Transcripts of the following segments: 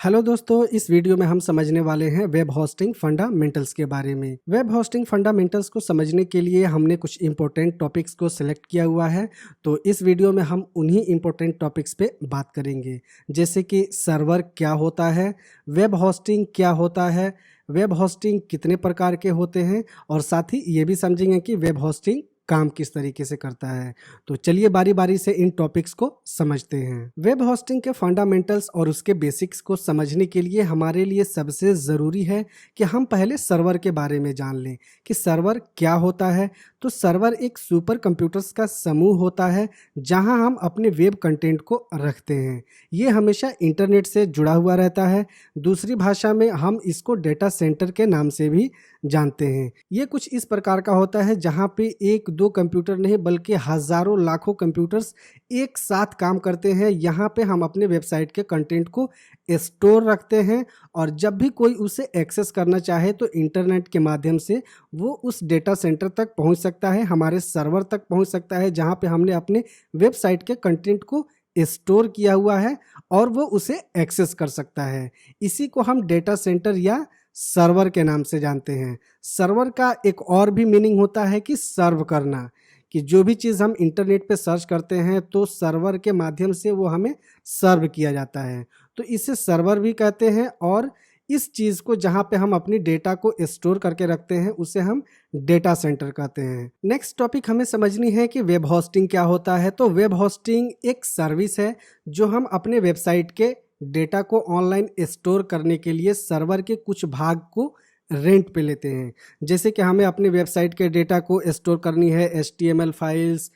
Hello दोस्तों, इस video में हम समझने वाले हैं वेब होस्टिंग फंडामेंटल्स के बारे में। वेब होस्टिंग फंडामेंटल्स को समझने के लिए हमने कुछ इंपॉर्टेंट टॉपिक्स को सिलेक्ट किया हुआ है। तो इस वीडियो में हम उन्हीं इंपॉर्टेंट टॉपिक्स पे बात करेंगे, जैसे कि सर्वर क्या होता है, वेब होस्टिंग क्या होता है, वेब होस्टिंग कितने प्रकार के होते हैं, और साथ ही ये भी समझेंगे कि वेब होस्टिंग काम किस तरीके से करता है। तो चलिए बारी बारी से इन टॉपिक्स को समझते हैं। वेब होस्टिंग के फंडामेंटल्स और उसके बेसिक्स को समझने के लिए हमारे लिए सबसे ज़रूरी है कि हम पहले सर्वर के बारे में जान लें कि सर्वर क्या होता है। तो सर्वर एक सुपर कंप्यूटर्स का समूह होता है जहां हम अपने वेब कंटेंट को रखते हैं। ये हमेशा इंटरनेट से जुड़ा हुआ रहता है। दूसरी भाषा में हम इसको डेटा सेंटर के नाम से भी जानते हैं। ये कुछ इस प्रकार का होता है जहां पे एक दो कंप्यूटर नहीं बल्कि हजारों लाखों कंप्यूटर्स एक साथ काम करते हैं। यहाँ पे हम अपने वेबसाइट के कंटेंट को स्टोर रखते हैं और जब भी कोई उसे एक्सेस करना चाहे तो इंटरनेट के माध्यम से वो उस डेटा सेंटर तक पहुंच सकता है, हमारे सर्वर तक पहुंच सकता है जहां पे हमने अपने वेबसाइट के कंटेंट को स्टोर किया हुआ है और वो उसे एक्सेस कर सकता है। इसी को हम डेटा सेंटर या सर्वर के नाम से जानते हैं। सर्वर का एक और भी मीनिंग होता है कि सर्व करना, कि जो भी चीज़ हम इंटरनेट पे सर्च करते हैं तो सर्वर के माध्यम से वो हमें सर्व किया जाता है, तो इसे सर्वर भी कहते हैं। और इस चीज़ को जहाँ पे हम अपनी डेटा को स्टोर करके रखते हैं उसे हम डेटा सेंटर कहते हैं। नेक्स्ट टॉपिक हमें समझनी है कि वेब होस्टिंग क्या होता है। तो वेब होस्टिंग एक सर्विस है जो हम अपने वेबसाइट के डेटा को ऑनलाइन स्टोर करने के लिए सर्वर के कुछ भाग को रेंट पे लेते हैं। जैसे कि हमें अपने वेबसाइट के डेटा को स्टोर करनी है, HTML files,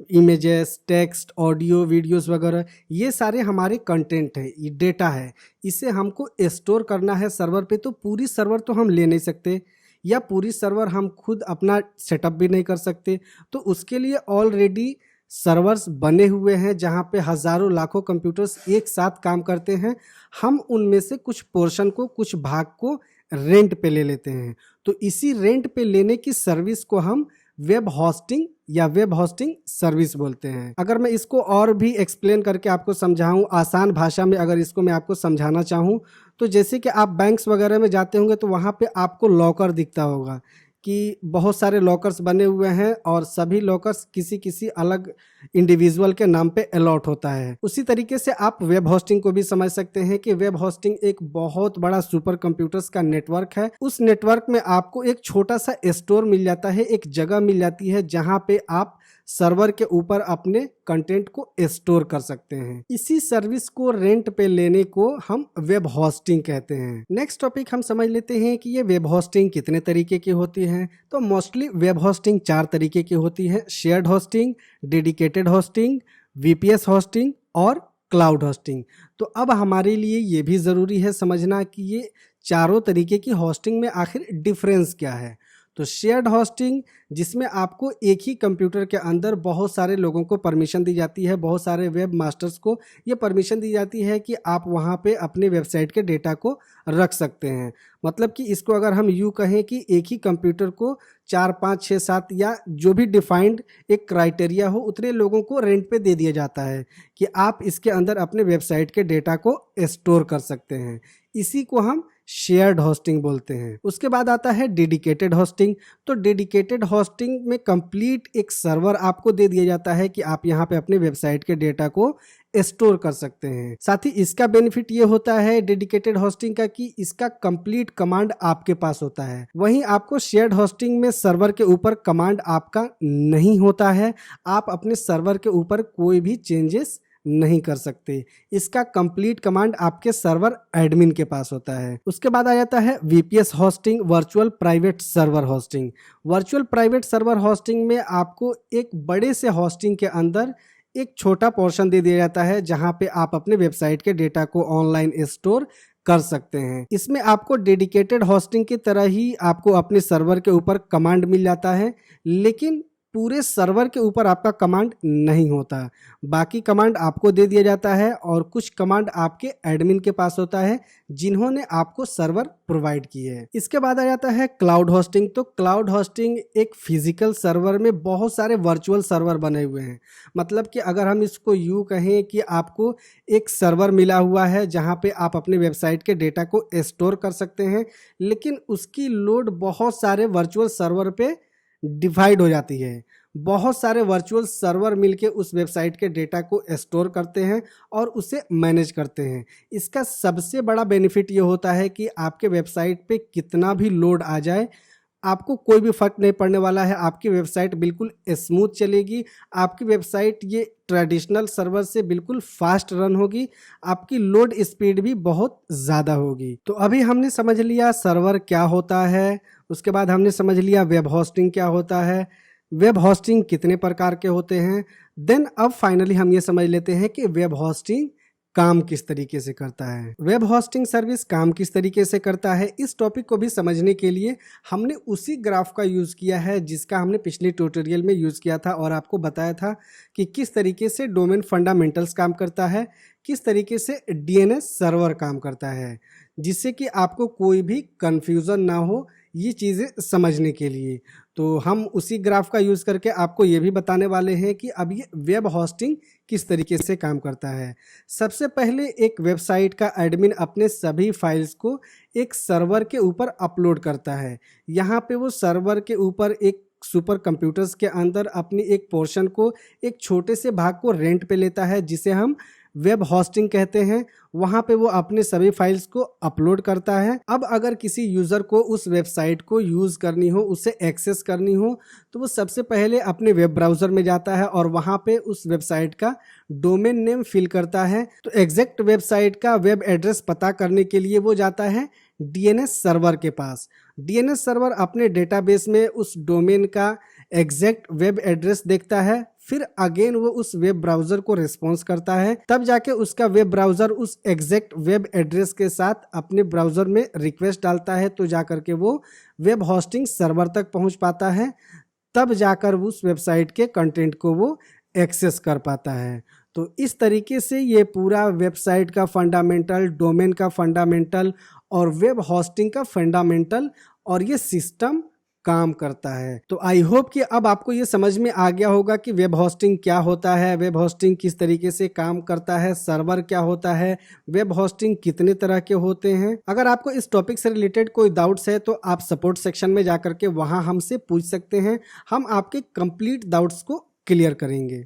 images, text, audio, videos वगैरह, ये सारे हमारे कंटेंट है, ये डेटा है। इसे हमको स्टोर करना है सर्वर पे। तो पूरी सर्वर तो हम ले नहीं सकते या पूरी सर्वर हम खुद अपना सेटअप भी नहीं कर सकते। तो उसके लिए ऑलरेडी सर्वर्स बने हुए हैं जहां पे हज़ारों लाखों कंप्यूटर्स एक साथ काम करते हैं। हम उनमें से कुछ पोर्शन को, कुछ भाग को रेंट पे ले लेते हैं। तो इसी रेंट पे लेने की सर्विस को हम वेब होस्टिंग या वेब होस्टिंग सर्विस बोलते हैं। अगर मैं इसको और भी एक्सप्लेन करके आपको समझाऊं आसान भाषा में, अगर इसको मैं आपको समझाना चाहूं तो जैसे कि आप बैंक्स वगैरह में जाते होंगे तो वहां पे आपको लॉकर दिखता होगा कि बहुत सारे लॉकर्स बने हुए हैं और सभी लॉकर्स किसी किसी अलग इंडिविजुअल के नाम पे अलॉट होता है। उसी तरीके से आप वेब होस्टिंग को भी समझ सकते हैं कि वेब होस्टिंग एक बहुत बड़ा सुपर कंप्यूटर्स का नेटवर्क है। उस नेटवर्क में आपको एक छोटा सा स्टोर मिल जाता है, एक जगह मिल जाती है जहां पे आप सर्वर के ऊपर अपने कंटेंट को स्टोर कर सकते हैं। इसी सर्विस को रेंट पे लेने को हम वेब होस्टिंग कहते हैं। नेक्स्ट टॉपिक हम समझ लेते हैं कि ये वेब होस्टिंग कितने तरीके की होती है। तो मोस्टली वेब होस्टिंग 4 तरीके की होती है: shared hosting, dedicated hosting, VPS hosting और क्लाउड होस्टिंग। तो अब हमारे लिए ये भी ज़रूरी है समझना कि ये चारों तरीके की होस्टिंग में आखिर डिफरेंस क्या है। तो शेयर्ड होस्टिंग, जिसमें आपको एक ही कंप्यूटर के अंदर बहुत सारे लोगों को परमिशन दी जाती है, बहुत सारे वेब मास्टर्स को ये परमिशन दी जाती है कि आप वहाँ पे अपने वेबसाइट के डेटा को रख सकते हैं। मतलब कि इसको अगर हम यूँ कहें कि एक ही कंप्यूटर को 4, 5, 6, 7 या जो भी डिफाइंड एक क्राइटेरिया हो उतने लोगों को रेंट पे दे दिया जाता है कि आप इसके अंदर अपने वेबसाइट के डेटा को स्टोर कर सकते हैं। इसी को हम शेयर्ड होस्टिंग बोलते हैं। उसके बाद आता है डेडिकेटेड होस्टिंग। तो डेडिकेटेड होस्टिंग में कंप्लीट एक सर्वर आपको दे दिया जाता है कि आप यहाँ पे अपने वेबसाइट के डेटा को स्टोर कर सकते हैं। साथ ही इसका बेनिफिट ये होता है डेडिकेटेड होस्टिंग का कि इसका कंप्लीट कमांड आपके पास होता है। वहीं आपको शेयर्ड होस्टिंग में सर्वर के ऊपर कमांड आपका नहीं होता है, आप अपने सर्वर के ऊपर कोई भी चेंजेस नहीं कर सकते। इसका कंप्लीट कमांड आपके सर्वर एडमिन के पास होता है। उसके बाद आ जाता है VPS hosting, virtual private server hosting. Virtual private server hosting में आपको एक बड़े से होस्टिंग के अंदर एक छोटा पोर्शन दे दिया जाता है जहां पे आप अपने वेबसाइट के डेटा को ऑनलाइन स्टोर कर सकते हैं। इसमें आपको डेडिकेटेड होस्टिंग की तरह ही आपको अपने सर्वर के ऊपर कमांड मिल जाता है, लेकिन पूरे सर्वर के ऊपर आपका कमांड नहीं होता, बाकी कमांड आपको दे दिया जाता है और कुछ कमांड आपके एडमिन के पास होता है जिन्होंने आपको सर्वर प्रोवाइड किए हैं। इसके बाद आ जाता है क्लाउड होस्टिंग। तो क्लाउड होस्टिंग एक फिजिकल सर्वर में बहुत सारे वर्चुअल सर्वर बने हुए हैं। मतलब कि अगर हम इसको यूँ कहें कि आपको एक सर्वर मिला हुआ है जहाँ पे आप अपने वेबसाइट के डेटा को स्टोर कर सकते हैं, लेकिन उसकी लोड बहुत सारे वर्चुअल सर्वर पे डिवाइड हो जाती है। बहुत सारे वर्चुअल सर्वर मिलके उस वेबसाइट के डेटा को स्टोर करते हैं और उसे मैनेज करते हैं। इसका सबसे बड़ा बेनिफिट ये होता है कि आपके वेबसाइट पे कितना भी लोड आ जाए, आपको कोई भी फ़र्क नहीं पड़ने वाला है। आपकी वेबसाइट बिल्कुल स्मूथ चलेगी। आपकी वेबसाइट ये ट्रेडिशनल सर्वर से बिल्कुल फास्ट रन होगी। आपकी लोड स्पीड भी बहुत ज़्यादा होगी। तो अभी हमने समझ लिया सर्वर क्या होता है, उसके बाद हमने समझ लिया वेब होस्टिंग क्या होता है, वेब होस्टिंग कितने प्रकार के होते हैं। देन अब फाइनली हम ये समझ लेते हैं कि वेब होस्टिंग काम किस तरीके से करता है। वेब होस्टिंग सर्विस काम किस तरीके से करता है, इस टॉपिक को भी समझने के लिए हमने उसी ग्राफ का यूज़ किया है जिसका हमने पिछले ट्यूटोरियल में यूज़ किया था और आपको बताया था कि किस तरीके से डोमेन फंडामेंटल्स काम करता है, किस तरीके से डीएनएस सर्वर काम करता है, जिससे कि आपको कोई भी कन्फ्यूज़न ना हो ये चीज़ें समझने के लिए। तो हम उसी ग्राफ का यूज़ करके आपको ये भी बताने वाले हैं कि अब ये वेब होस्टिंग किस तरीके से काम करता है। सबसे पहले एक वेबसाइट का एडमिन अपने सभी फाइल्स को एक सर्वर के ऊपर अपलोड करता है। यहाँ पे वो सर्वर के ऊपर एक सुपर कंप्यूटर्स के अंदर अपनी एक पोर्शन को, एक छोटे से भाग को रेंट पे लेता है जिसे हम वेब होस्टिंग कहते हैं। वहाँ पे वो अपने सभी फाइल्स को अपलोड करता है। अब अगर किसी यूज़र को उस वेबसाइट को यूज़ करनी हो, उसे एक्सेस करनी हो, तो वो सबसे पहले अपने वेब ब्राउज़र में जाता है और वहाँ पे उस वेबसाइट का डोमेन नेम फिल करता है। तो एग्जैक्ट वेबसाइट का वेब एड्रेस पता करने के लिए वो जाता है डीएनएस सर्वर के पास। डीएनएस सर्वर अपने डेटाबेस में उस डोमेन का एग्जैक्ट वेब एड्रेस देखता है, फिर अगेन वो उस वेब ब्राउज़र को रिस्पॉन्स करता है, तब जाके उसका वेब ब्राउज़र उस एग्जैक्ट वेब एड्रेस के साथ अपने ब्राउज़र में रिक्वेस्ट डालता है, तो जाकर के वो वेब होस्टिंग सर्वर तक पहुंच पाता है, तब जाकर उस वेबसाइट के कंटेंट को वो एक्सेस कर पाता है। तो इस तरीके से ये पूरा वेबसाइट का फंडामेंटल, डोमेन का फंडामेंटल और वेब होस्टिंग का फंडामेंटल और ये सिस्टम काम करता है। तो आई होप कि अब आपको ये समझ में आ गया होगा कि वेब होस्टिंग क्या होता है, वेब होस्टिंग किस तरीके से काम करता है, सर्वर क्या होता है, वेब होस्टिंग कितने तरह के होते हैं। अगर आपको इस टॉपिक से रिलेटेड कोई डाउट्स है तो आप सपोर्ट सेक्शन में जाकर के वहाँ हमसे पूछ सकते हैं। हम आपके कंप्लीट डाउट्स को क्लियर करेंगे।